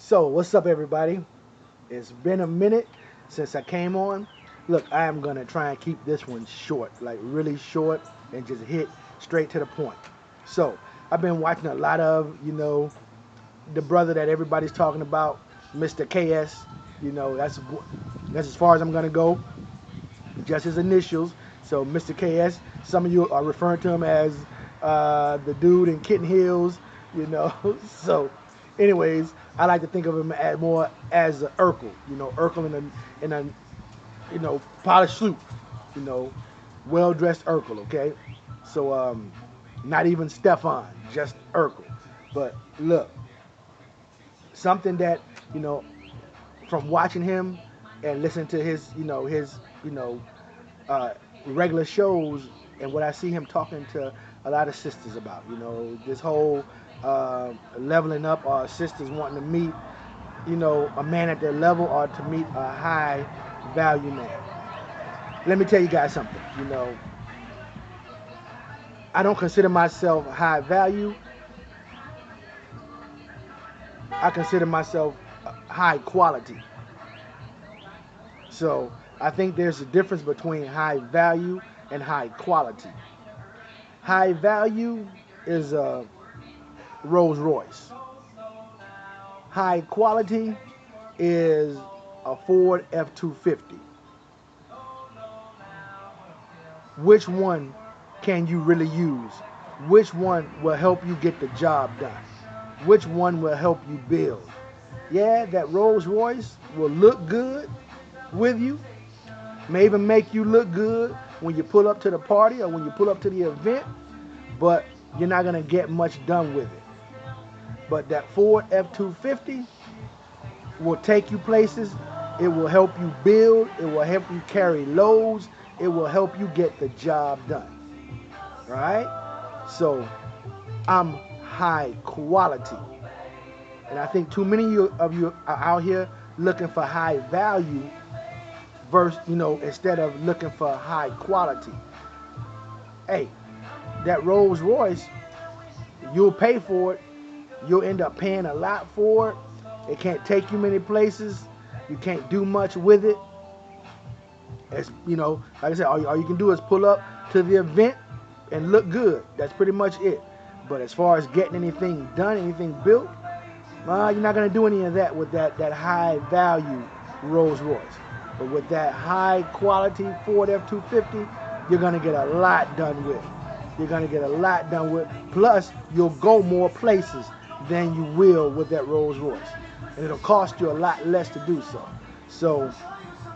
So, what's up, everybody? It's been a minute since I came on. Look, I am going to try and keep this one short, like really short, and just hit straight to the point. So, I've been watching a lot of, the brother that everybody's talking about, Mr. KS. That's as far as I'm going to go, just his initials. So, Mr. KS, some of you are referring to him as the dude in Kitten Hills, you know. So, anyways, I like to think of him as more as a Urkel, Urkel in a polished suit, you know, well dressed Urkel, okay? So not even Stefan, just Urkel. But look, something that, you know, from watching him and listening to his you know, uh, regular shows and what I see him talking to a lot of sisters about, this whole leveling up or sisters wanting to meet a man at their level or to meet a high value man. Let me tell you guys something. I don't consider myself high value. I consider myself high quality. So I think there's a difference between high value and high quality. High value is a Rolls Royce. High quality is a Ford F-250. Which one can you really use? Which one will help you get the job done? Which one will help you build? Yeah, that Rolls Royce will look good with you, may even make you look good when you pull up to the party or when you pull up to the event, but you're not going to get much done with it. But that Ford F-250 will take you places. It will help you build. It will help you carry loads. It will help you get the job done. Right? So I'm high quality. And I think too many of you are out here looking for high value versus, instead of looking for high quality. Hey, that Rolls Royce, you'll pay for it. You'll end up paying a lot for it. It can't take you many places. You can't do much with it. As like I said, all you can do is pull up to the event and look good. That's pretty much it. But as far as getting anything done, anything built, you're not going to do any of that with that high value Rolls Royce. But with that high quality Ford F-250, you're going to get a lot done with. You're going to get a lot done with. Plus, you'll go more places than you will with that Rolls Royce. And it'll cost you a lot less to do so. So,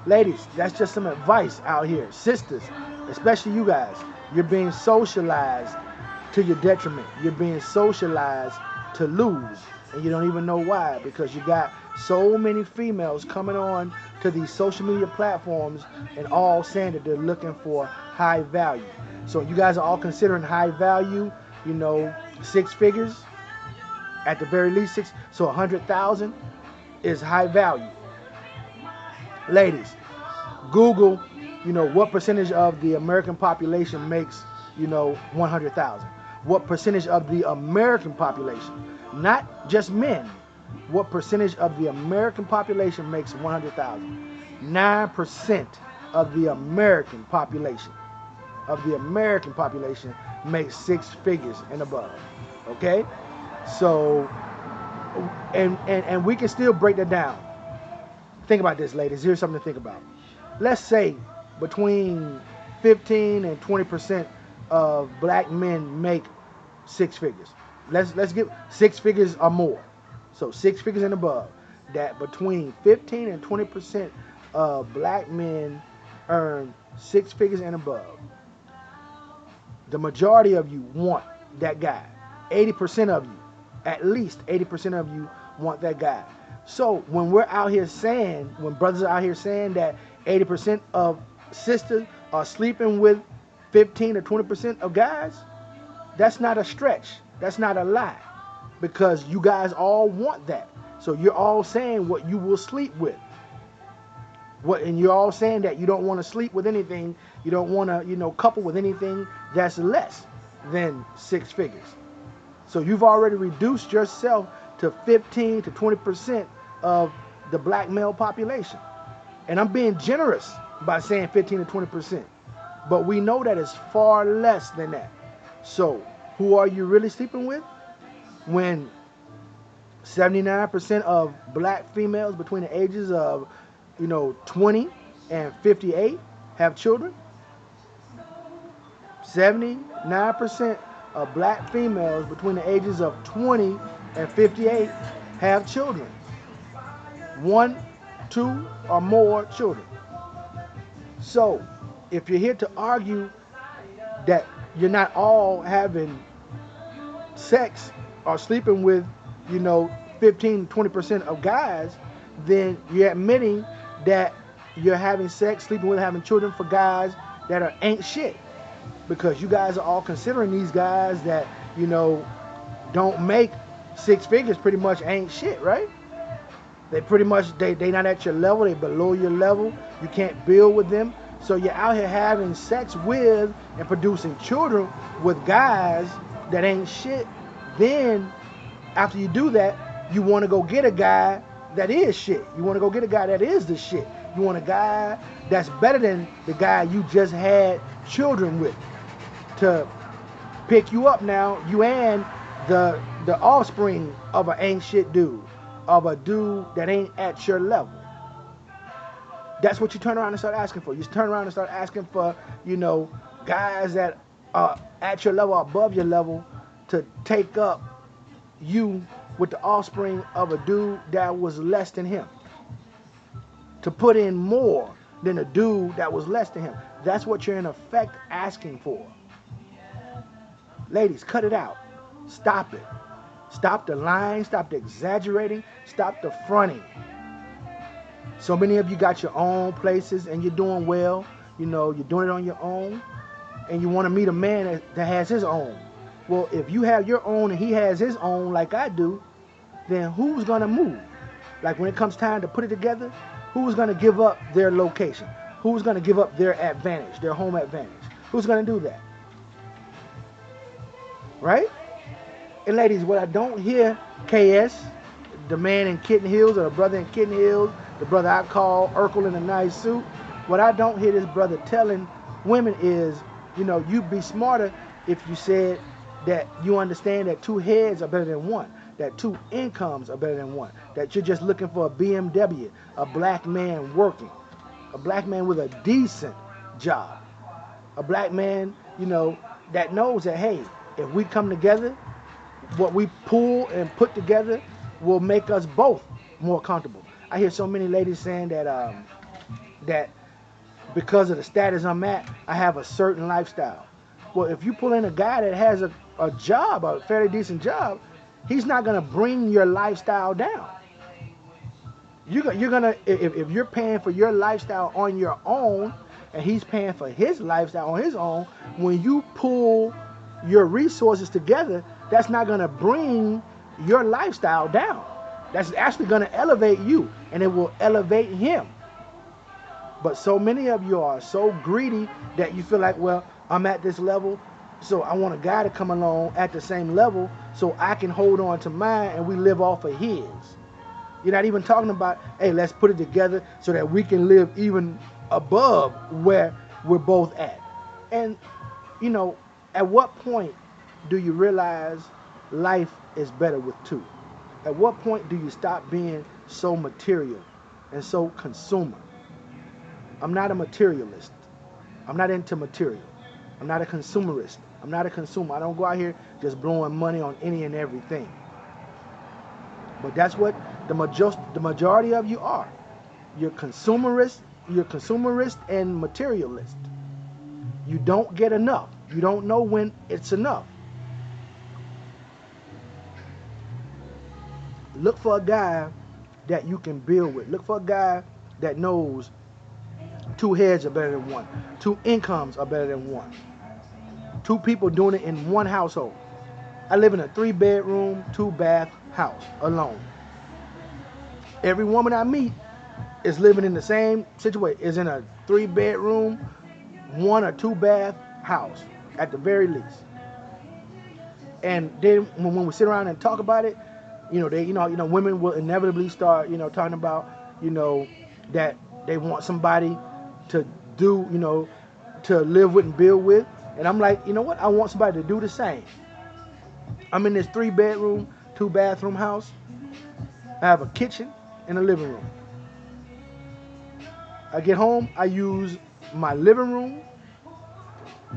ladies, that's just some advice out here. Sisters, especially you guys, you're being socialized to your detriment. You're being socialized to lose. And you don't even know why, because you got so many females coming on to these social media platforms and all saying that they're looking for high value. So you guys are all considering high value, six figures, at the very least six. So 100,000 is high value. Ladies, Google, what percentage of the American population makes, 100,000. What percentage of the American population, not just men, what percentage of the American population makes 100,000? 9% of the American population makes six figures and above. Okay? So, and we can still break that down. Think about this, ladies. Here's something to think about. Let's say between 15 and 20% of black men make six figures. Let's get six figures or more. So six figures and above. That between 15 and 20% of black men earn six figures and above. The majority of you want that guy. 80% of you, at least 80% of you want that guy. So when we're out here saying, when brothers are out here saying that 80% of sisters are sleeping with 15 or 20% of guys, that's not a stretch. That's not a lie. Because you guys all want that. So you're all saying what you will sleep with. And you're all saying that you don't want to sleep with anything, you don't want to, couple with anything that's less than six figures. So you've already reduced yourself to 15 to 20% of the black male population. And I'm being generous by saying 15 to 20%. But we know that it's far less than that. So, who are you really sleeping with? When 79% of black females between the ages of, 20 and 58 have children. 79% of black females between the ages of 20 and 58 have children. One, two, or more children. So, if you're here to argue that you're not all having sex or sleeping with, 15, 20% of guys, then you're admitting that you're having sex, sleeping with, having children for guys that ain't shit. Because you guys are all considering these guys that, don't make six figures pretty much ain't shit, right? They pretty much, they not at your level, they below your level. You can't build with them. So you're out here having sex with and producing children with guys that ain't shit. Then, after you do that, you want to go get a guy that is shit. You want to go get a guy that is the shit. You want a guy that's better than the guy you just had children with to pick you up now, you and the offspring of an ain't shit dude, of a dude that ain't at your level. That's what you turn around and start asking for. You turn around and start asking for, guys that are at your level, above your level, to take up you with the offspring of a dude that was less than him. To put in more than a dude that was less than him. That's what you're in effect asking for. Ladies, cut it out. Stop it. Stop the lying. Stop the exaggerating. Stop the fronting. So many of you got your own places and you're doing well. You're doing it on your own. And you want to meet a man that has his own. Well, if you have your own and he has his own like I do, then who's going to move? Like when it comes time to put it together, who's going to give up their location? Who's going to give up their advantage, their home advantage? Who's going to do that? Right? And ladies, what I don't hear, KS, the man in Kitten Hills or the brother in Kitten Hills, the brother I call Urkel in a nice suit, what I don't hear this brother telling women is, you'd be smarter if you said that you understand that two heads are better than one, that two incomes are better than one, that you're just looking for a BMW, a black man working, a black man with a decent job, a black man, that knows that, hey, if we come together, what we pull and put together will make us both more comfortable. I hear so many ladies saying that that because of the status I'm at, I have a certain lifestyle. Well, if you pull in a guy that has a job, a fairly decent job, he's not going to bring your lifestyle down. You're gonna, if you're paying for your lifestyle on your own, and he's paying for his lifestyle on his own, when you pull your resources together, that's not going to bring your lifestyle down. That's actually going to elevate you, and it will elevate him. But so many of you are so greedy that you feel like, well, I'm at this level, so I want a guy to come along at the same level so I can hold on to mine and we live off of his. You're not even talking about, hey, let's put it together so that we can live even above where we're both at. And, at what point do you realize life is better with two? At what point do you stop being so material and so consumer? I'm not a materialist. I'm not into material. I'm not a consumerist. I'm not a consumer. I don't go out here just blowing money on any and everything. But that's what the majority of you are. You're consumerist and materialist. You don't get enough. You don't know when it's enough. Look for a guy that you can build with. Look for a guy that knows two heads are better than one. Two incomes are better than one. Two people doing it in one household. I live in a 3-bedroom, 2-bath house alone. Every woman I meet is living in the same situation, is in a 3-bedroom, 1 or 2-bath house at the very least. And then when we sit around and talk about it, Women will inevitably start, talking about, that they want somebody to do, to live with and build with. And I'm like, you know what? I want somebody to do the same. I'm in this 3-bedroom, 2-bathroom house. I have a kitchen and a living room. I get home, I use my living room,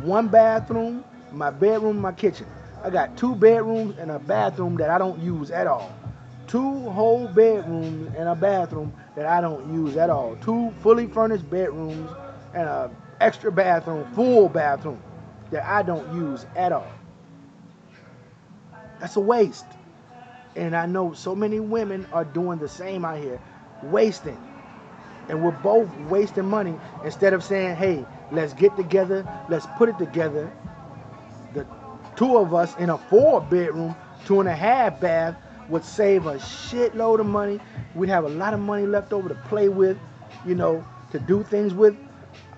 1 bathroom, my bedroom, my kitchen. I got 2 bedrooms and a bathroom that I don't use at all. 2 whole bedrooms and a bathroom that I don't use at all. 2 fully furnished bedrooms and a extra bathroom, full bathroom that I don't use at all. That's a waste. And I know so many women are doing the same out here, wasting. And we're both wasting money instead of saying, hey, let's get together, let's put it together. The two of us in a 4-bedroom, 2.5 bath would save a shitload of money. We'd have a lot of money left over to play with, to do things with.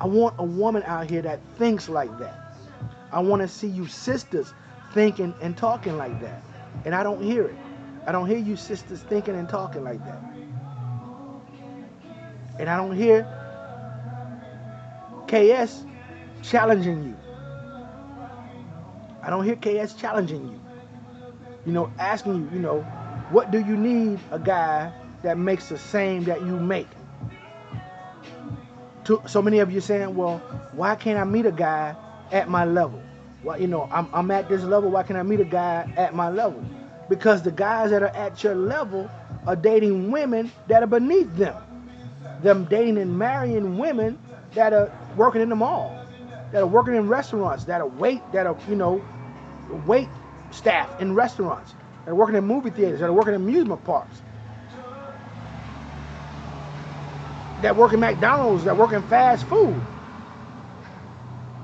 I want a woman out here that thinks like that. I want to see you sisters thinking and talking like that. And I don't hear it. I don't hear you sisters thinking and talking like that. And I don't hear KS challenging you. I don't hear KS challenging you. Asking you, what do you need a guy that makes the same that you make? So many of you saying, well, why can't I meet a guy at my level? Well, I'm at this level. Why can't I meet a guy at my level? Because the guys that are at your level are dating women that are beneath them. Them dating and marrying women that are working in the mall, that are working in restaurants, that are wait staff in restaurants, that are working in movie theaters, that are working in amusement parks, that work in McDonald's, that work in fast food.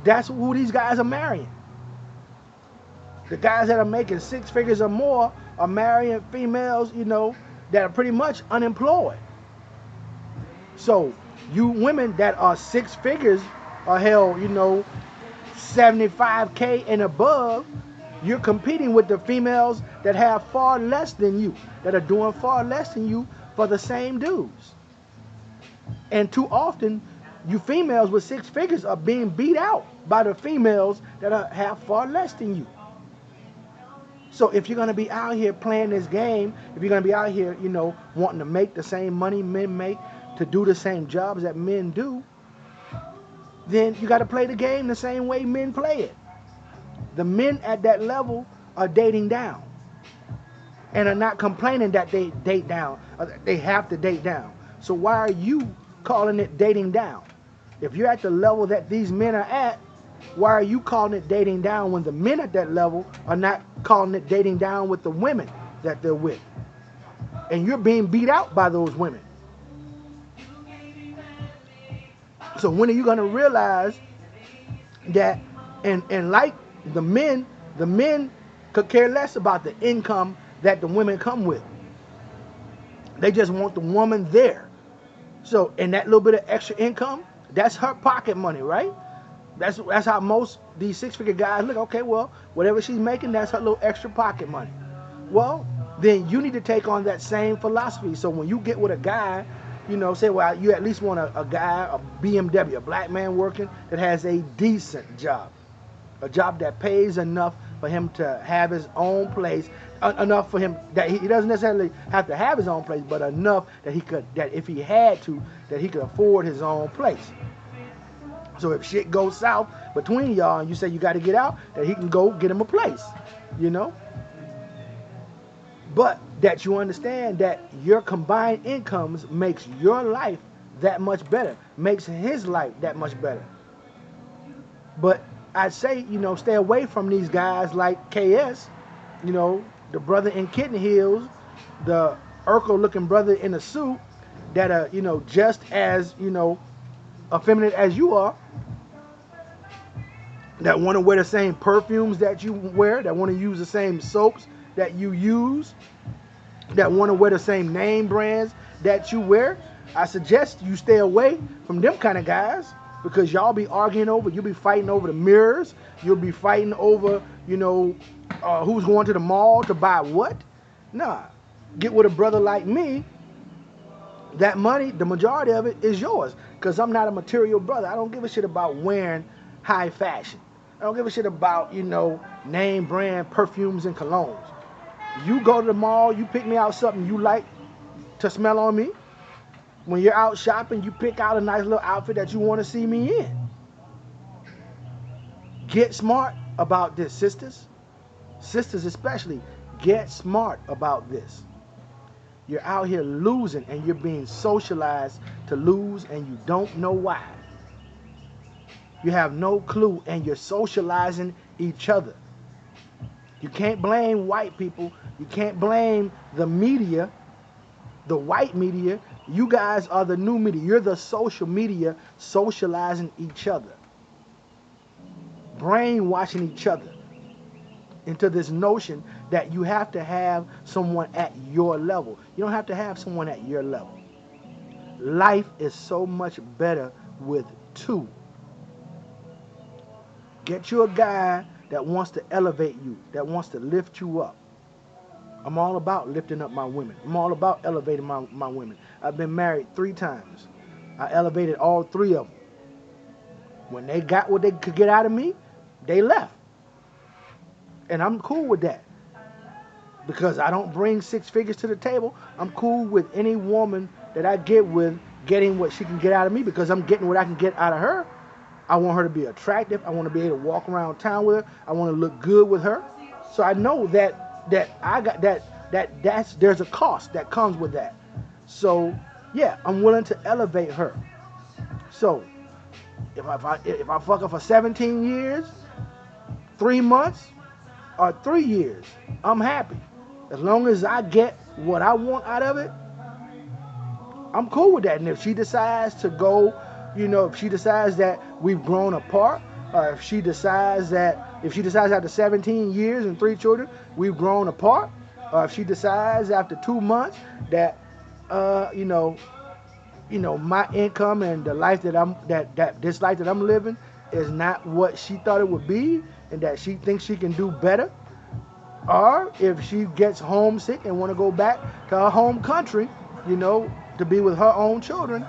That's who these guys are marrying. The guys that are making 6 figures or more are marrying females, that are pretty much unemployed. So you women that are 6 figures are held, $75K and above, you're competing with the females that have far less than you, that are doing far less than you for the same dudes. And too often, you females with 6 figures are being beat out by the females that have far less than you. So if you're going to be out here playing this game, if you're going to be out here, wanting to make the same money men make, to do the same jobs that men do, then you got to play the game the same way men play it. The men at that level are dating down and are not complaining that they date down. They have to date down. So why are you calling it dating down? If you're at the level that these men are at, why are you calling it dating down when the men at that level are not calling it dating down with the women that they're with? And you're being beat out by those women. So when are you going to realize that, and like the men could care less about the income that the women come with. They just want the woman there. So, and that little bit of extra income, that's her pocket money, right? That's how most these 6-figure guys look. Okay, well, whatever she's making, that's her little extra pocket money. Well, then you need to take on that same philosophy. So when you get with a guy, say, well, you at least want a guy, a BMW, a black man working that has a decent job. A job that pays enough for him to have his own place, enough for him that he doesn't necessarily have to have his own place, but enough that that if he had to, that he could afford his own place. So if shit goes south between y'all and you say you got to get out, that he can go get him a place, But that you understand that your combined incomes makes your life that much better, makes his life that much better. But I'd say, stay away from these guys like KS, the brother in kitten heels, the Urkel-looking brother in a suit that are, just as, effeminate as you are, that want to wear the same perfumes that you wear, that want to use the same soaps that you use, that want to wear the same name brands that you wear. I suggest you stay away from them kind of guys, because y'all be arguing you'll be fighting over the mirrors, you'll be fighting over, who's going to the mall to buy what. Nah, Get with a brother like me, that money, the majority of it is yours. Because I'm not a material brother. I don't give a shit about wearing high fashion. I don't give a shit about, name brand perfumes and colognes. You go to the mall, you pick me out something you like to smell on me. When you're out shopping, you pick out a nice little outfit that you want to see me in. Get smart about this, sisters. Sisters especially, get smart about this. You're out here losing and you're being socialized to lose and you don't know why. You have no clue and you're socializing each other. You can't blame white people. You can't blame the media, the white media. You guys are the new media. You're the social media socializing each other, brainwashing each other into this notion that you have to have someone at your level. You don't have to have someone at your level. Life is so much better with two. Get you a guy that wants to elevate you, that wants to lift you up. I'm all about lifting up my women. I'm all about elevating my women. I've been married 3 times. I elevated all 3 of them. When they got what they could get out of me, they left. And I'm cool with that. Because I don't bring 6 figures to the table. I'm cool with any woman that I get with getting what she can get out of me because I'm getting what I can get out of her. I want her to be attractive. I want to be able to walk around town with her. I want to look good with her. So I know that I got there's a cost that comes with that. So yeah, I'm willing to elevate her. So if I fuck her for 17 years, 3 months, or 3 years, I'm happy. As long as I get what I want out of it, I'm cool with that. And if she decides to go, if she decides that we've grown apart, or if she decides after 17 years and 3 children we've grown apart, or if she decides after 2 months that my income and the life this life that I'm living is not what she thought it would be, and that she thinks she can do better, or if she gets homesick and want to go back to her home country, to be with her own children,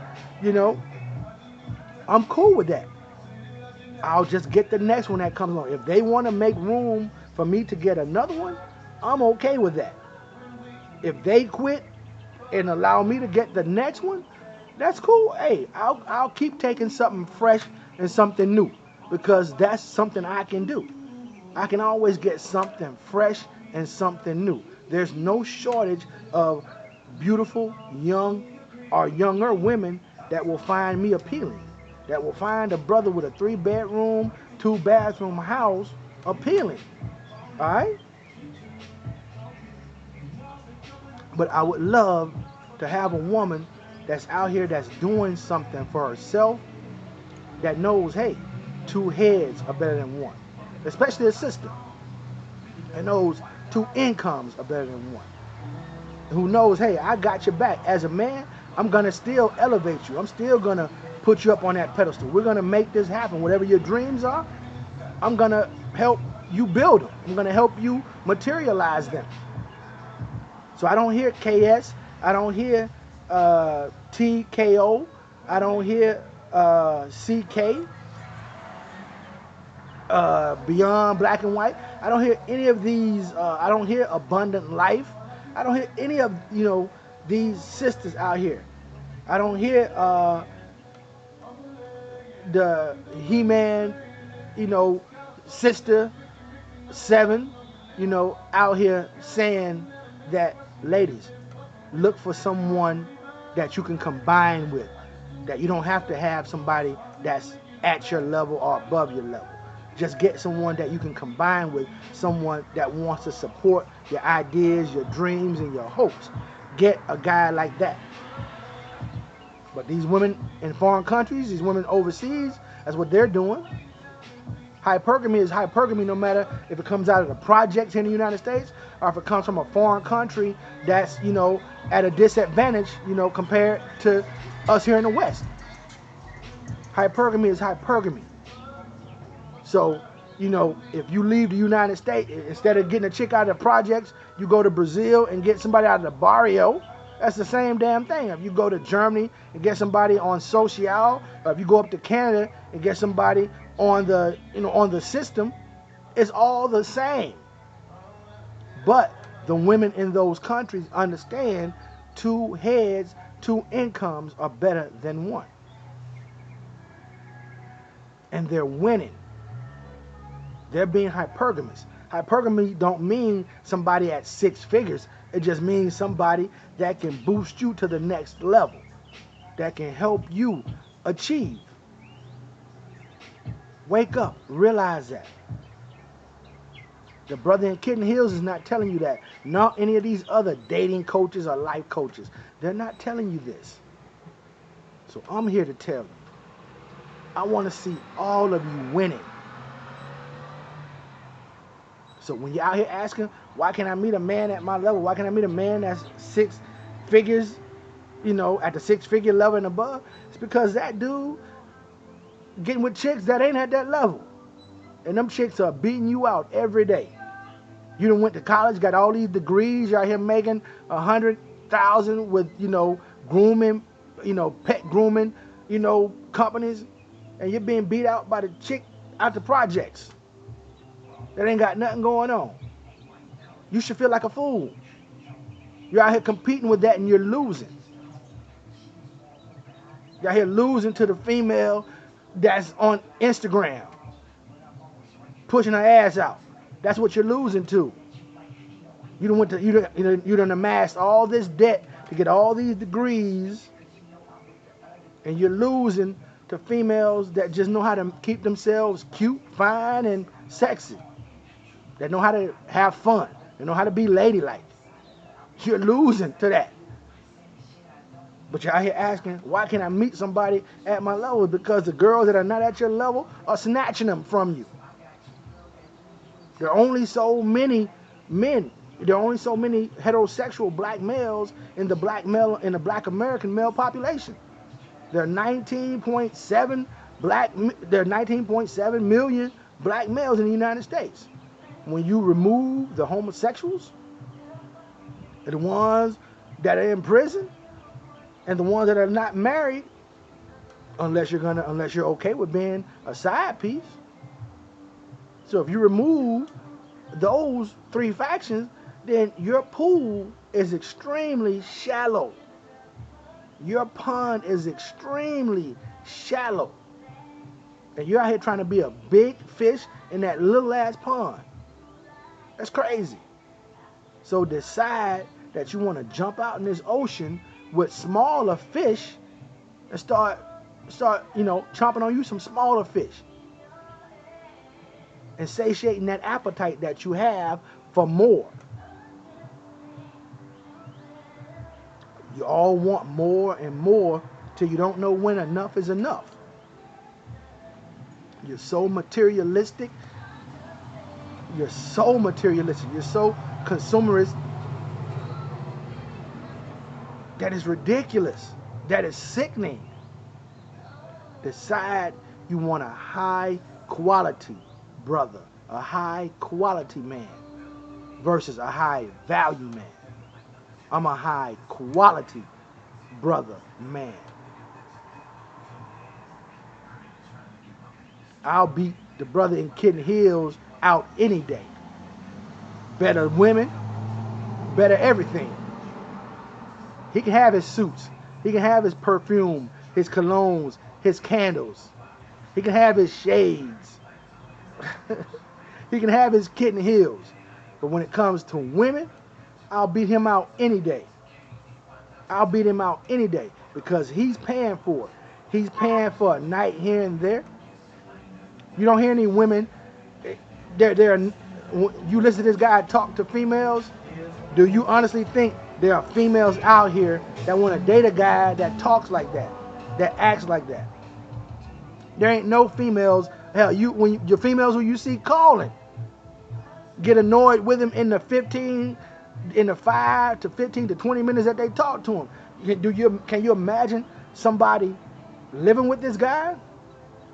I'm cool with that. I'll just get the next one that comes along. If they want to make room for me to get another one, I'm okay with that. If they quit and allow me to get the next one, that's cool. Hey, I'll keep taking something fresh and something new because that's something I can do. I can always get something fresh and something new. There's no shortage of beautiful, young, or younger women that will find me appealing, that will find a brother with a 3-bedroom, 2-bathroom house appealing. All right? But I would love to have a woman that's out here that's doing something for herself, that knows, hey, 2 heads are better than 1. Especially a sister. And knows 2 incomes are better than 1. Who knows, hey, I got your back. As a man, I'm going to still elevate you. I'm still going to put you up on that pedestal. We're going to make this happen. Whatever your dreams are, I'm going to help you build them. I'm going to help you materialize them. So I don't hear KS. I don't hear TKO. I don't hear CK. Beyond Black and White. I don't hear any of these. I don't hear Abundant Life. I don't hear any of these sisters out here. I don't hear the He-Man, Sister 7, out here saying that, ladies, look for someone that you can combine with. That you don't have to have somebody that's at your level or above your level. Just get someone that you can combine with, someone that wants to support your ideas, your dreams, and your hopes. Get a guy like that. But these women in foreign countries, these women overseas, that's what they're doing. Hypergamy is hypergamy no matter if it comes out of the projects in the United States or if it comes from a foreign country that's, at a disadvantage, compared to us here in the West. Hypergamy is hypergamy. So, if you leave the United States, instead of getting a chick out of the projects, You go to Brazil and get somebody out of the barrio, that's the same damn thing. If you go to Germany and get somebody on social, or if you go up to Canada and get somebody on the, on the system, it's all the same. But the women in those countries understand 2 heads, 2 incomes are better than 1. And they're winning. They're being hypergamous. Hypergamy don't mean somebody at 6 figures. It just means somebody that can boost you to the next level, that can help you achieve. Wake up, realize that. The brother in Kitten Hills is not telling you that. Not any of these other dating coaches or life coaches. They're not telling you this. So I'm here to tell you. I want to see all of you winning. So when you're out here asking, why can't I meet a man at my level? Why can't I meet a man that's 6 figures, at the 6-figure level and above? It's because that dude getting with chicks that ain't at that level. And them chicks are beating you out every day. You done went to college, got all these degrees, you're out here making $100,000 with, grooming, pet grooming, companies, and you're being beat out by the chick out the projects that ain't got nothing going on. You should feel like a fool. You're out here competing with that and you're losing. You're out here losing to the female that's on Instagram, pushing her ass out. That's what you're losing to. You done amassed all this debt to get all these degrees, and you're losing to females that just know how to keep themselves cute, fine, and sexy. That know how to have fun. They know how to be ladylike. You're losing to that. But you're out here asking, why can't I meet somebody at my level? Because the girls that are not at your level are snatching them from you. There are only so many men. There are only so many heterosexual black males in the black American male population. There are 19.7 million black males in the United States. When you remove the homosexuals, the ones that are in prison, and the ones that are not married, unless you're okay with being a side piece. So if you remove those 3 factions, then your pool is extremely shallow. Your pond is extremely shallow. And you're out here trying to be a big fish in that little ass pond. That's crazy. So decide that you want to jump out in this ocean with smaller fish and start chomping on you some smaller fish and satiating that appetite that you have for more. You all want more and more till you don't know when enough is enough. You're so materialistic. You're so consumerist that is ridiculous. That is sickening. Decide you want a high quality brother, a high quality man versus a high value man. I'm a high quality brother, man. I'll beat the brother in Kitten Hills out any day. Better women, better everything. He can have his suits. He can have his perfume, his colognes, his candles. He can have his shades. He can have his Kitten Hills. But when it comes to women, I'll beat him out any day. I'll beat him out any day because he's paying for it. He's paying for a night here and there. You don't hear any women. You listen to this guy talk to females. Do you honestly think there are females out here that want to date a guy that talks like that, that acts like that? There ain't no females. Hell, your females who you see calling, get annoyed with him in the 5 to 15 to 20 minutes that they talk to him. Can you imagine somebody living with this guy?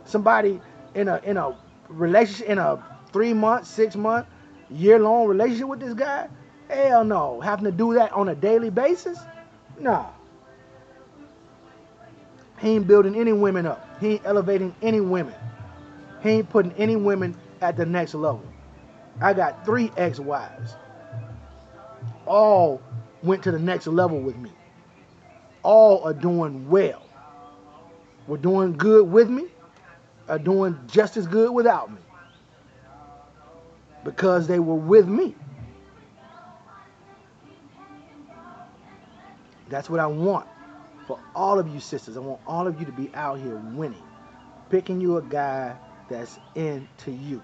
Somebody in a relationship, in a 3-month, 6-month, year-long relationship with this guy? Hell no. Having to do that on a daily basis? Nah. He ain't building any women up. He ain't elevating any women. He ain't putting any women at the next level. I got 3 ex-wives. All went to the next level with me. All are doing well. Were doing good with me, are doing just as good without me. Because they were with me. That's what I want for all of you sisters. I want all of you to be out here winning. Picking you a guy that's into you.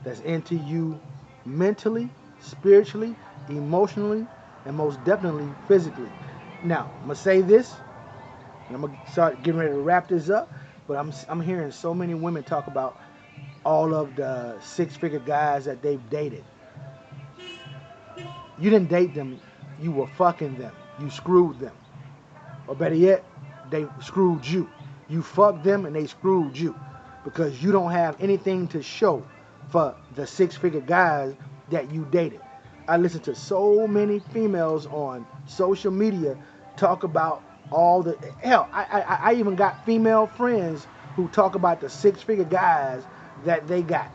That's into you mentally, spiritually, emotionally, and most definitely physically. Now, I'm going to say this, and I'm going to start getting ready to wrap this up, but I'm hearing so many women talk about all of the 6-figure guys that they've dated. You didn't date them, you were fucking them. You screwed them. Or better yet, they screwed you. You fucked them and they screwed you. Because you don't have anything to show for the 6-figure guys that you dated. I listen to so many females on social media talk about all the... Hell, I even got female friends who talk about the 6-figure guys that they got.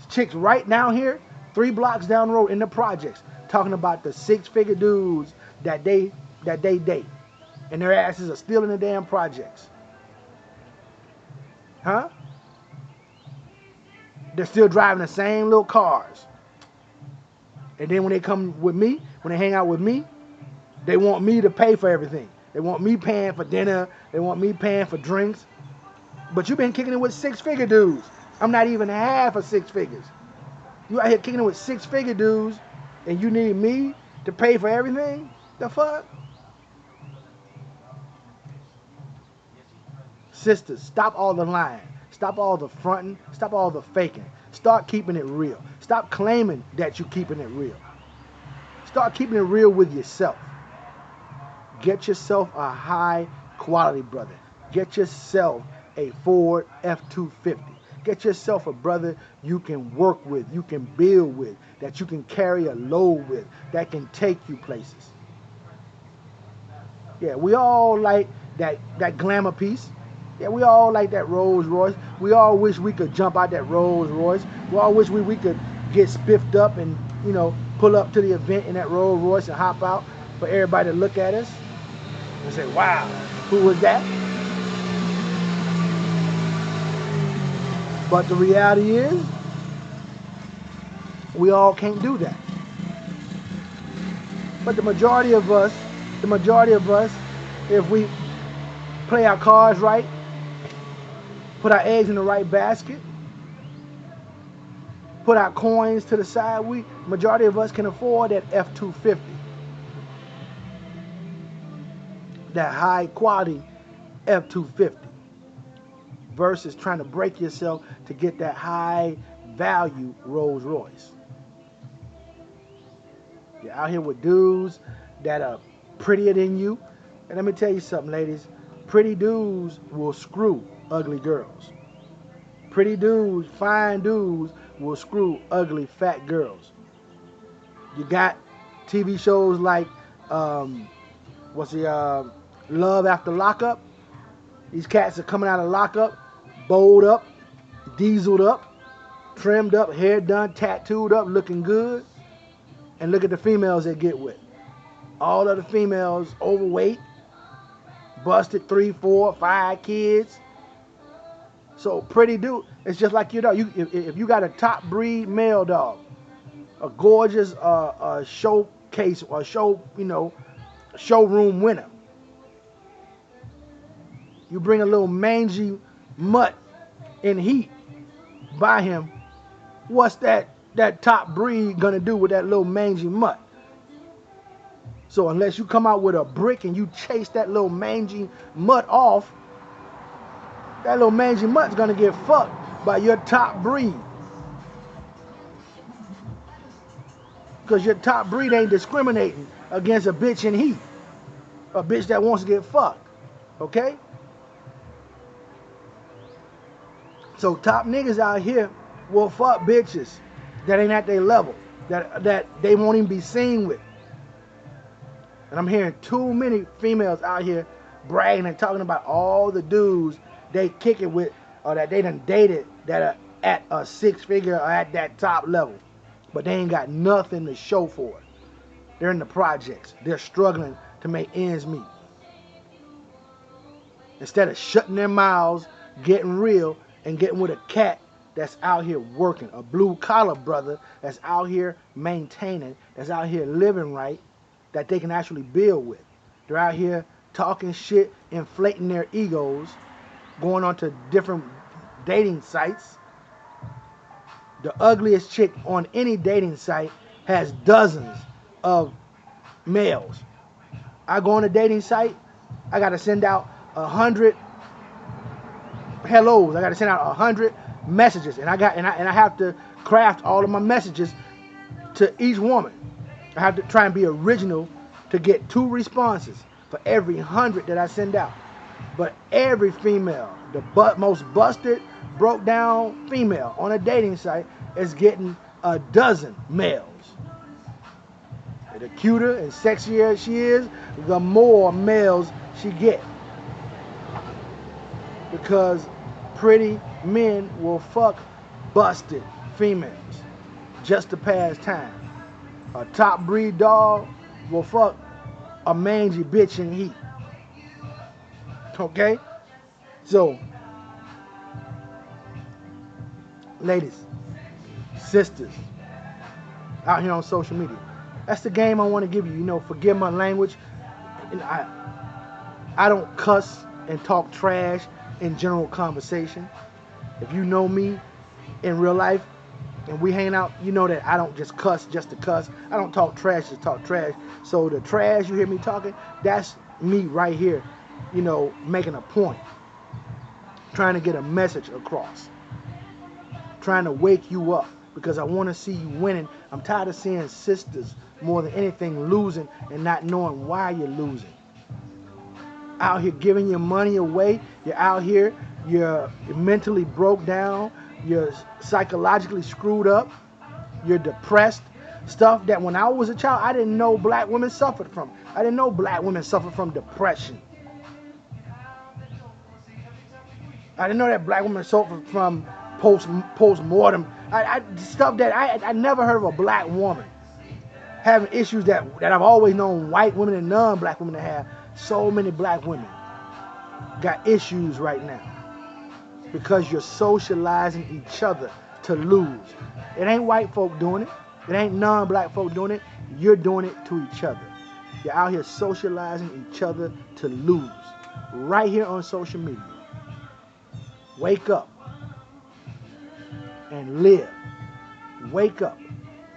Chicks right down here, 3 blocks down the road in the projects, talking about the 6-figure dudes that they date. And their asses are still in the damn projects. Huh? They're still driving the same little cars. And then when they come with me, when they hang out with me, they want me to pay for everything. They want me paying for dinner. They want me paying for drinks. But you've been kicking it with 6-figure dudes. I'm not even half of 6 figures. You out here kicking it with 6-figure dudes, and you need me to pay for everything? The fuck? Sisters, stop all the lying. Stop all the fronting. Stop all the faking. Start keeping it real. Stop claiming that you're keeping it real. Start keeping it real with yourself. Get yourself a high quality brother. Get yourself a Ford F-250. Get yourself a brother you can work with, you can build with, that you can carry a load with, that can take you places. Yeah, we all like that glamour piece. Yeah, we all like that Rolls Royce. We all wish we could jump out that Rolls Royce. We all wish we could get spiffed up and, pull up to the event in that Rolls Royce and hop out for everybody to look at us and say, wow, who was that? But the reality is, we all can't do that. But the majority of us, if we play our cards right, put our eggs in the right basket, put our coins to the side, majority of us can afford that F-250. That high quality F-250 versus trying to break yourself to get that high value Rolls Royce. You're out here with dudes that are prettier than you. And let me tell you something, ladies. Pretty dudes will screw ugly girls. Pretty dudes, fine dudes will screw ugly fat girls. You got TV shows like, Love After Lockup. These cats are coming out of lockup, bowled up, dieseled up, trimmed up, hair done, tattooed up, looking good. And look at the females they get with. All of the females overweight, busted 3, 4, 5 kids. So pretty dude, it's just like your dog. If you got a top breed male dog, a gorgeous showcase or showroom winner, you bring a little mangy mutt in heat by him, what's that top breed gonna do with that little mangy mutt? So unless you come out with a brick and you chase that little mangy mutt off, that little mangy mutt's gonna get fucked by your top breed. Because your top breed ain't discriminating against a bitch in heat. A bitch that wants to get fucked. Okay? So top niggas out here will fuck bitches that ain't at their level. that they won't even be seen with. And I'm hearing too many females out here bragging and talking about all the dudes they kick it with or that they done dated that are at a 6-figure or at that top level. But they ain't got nothing to show for it. They're in the projects. They're struggling to make ends meet. Instead of shutting their mouths, getting real, and getting with a cat that's out here working, a blue collar brother that's out here maintaining, that's out here living right, that they can actually build with. They're out here talking shit, inflating their egos, going on to different dating sites. The ugliest chick on any dating site has dozens of males. I go on a dating site, I got to send out 100 hellos. I got to send out 100 messages, and I have to craft all of my messages to each woman. I have to try and be original to get 2 responses for every 100 that I send out. But every female, the most busted, broke down female on a dating site is getting a dozen males. The cuter and sexier she is, the more males she gets. Because pretty men will fuck busted females just to pass time. A top breed dog will fuck a mangy bitch in heat. Okay? So, ladies, sisters, out here on social media, that's the game I want to give you. You know, forgive my language. And I don't cuss and talk trash in general conversation. If you know me in real life and we hang out, you know that I don't just cuss just to cuss. I don't talk trash just to talk trash. So the trash you hear me talking, that's me right here, you know, making a point. Trying to get a message across. Trying to wake you up because I want to see you winning. I'm tired of seeing sisters more than anything losing and not knowing why you're losing. Out here giving your money away. You're out here, you're mentally broke down. You're psychologically screwed up. You're depressed. Stuff that when I was a child, I didn't know black women suffered from. I didn't know black women suffered from depression. I didn't know that black women suffered from post-mortem. Stuff that I never heard of a black woman having issues that I've always known white women and non-black women to have. So many black women got issues right now because you're socializing each other to lose. It ain't white folk doing it. It ain't non-black folk doing it. You're doing it to each other. You're out here socializing each other to lose. Right here on social media. Wake up and live. Wake up.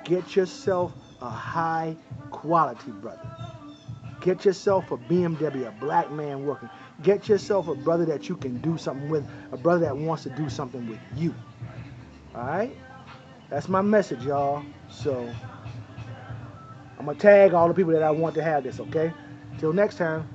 Get yourself a high quality brother. Get yourself a BMW, a black man working. Get yourself a brother that you can do something with, a brother that wants to do something with you. All right? That's my message, y'all. So, I'm going to tag all the people that I want to have this, okay? Till next time.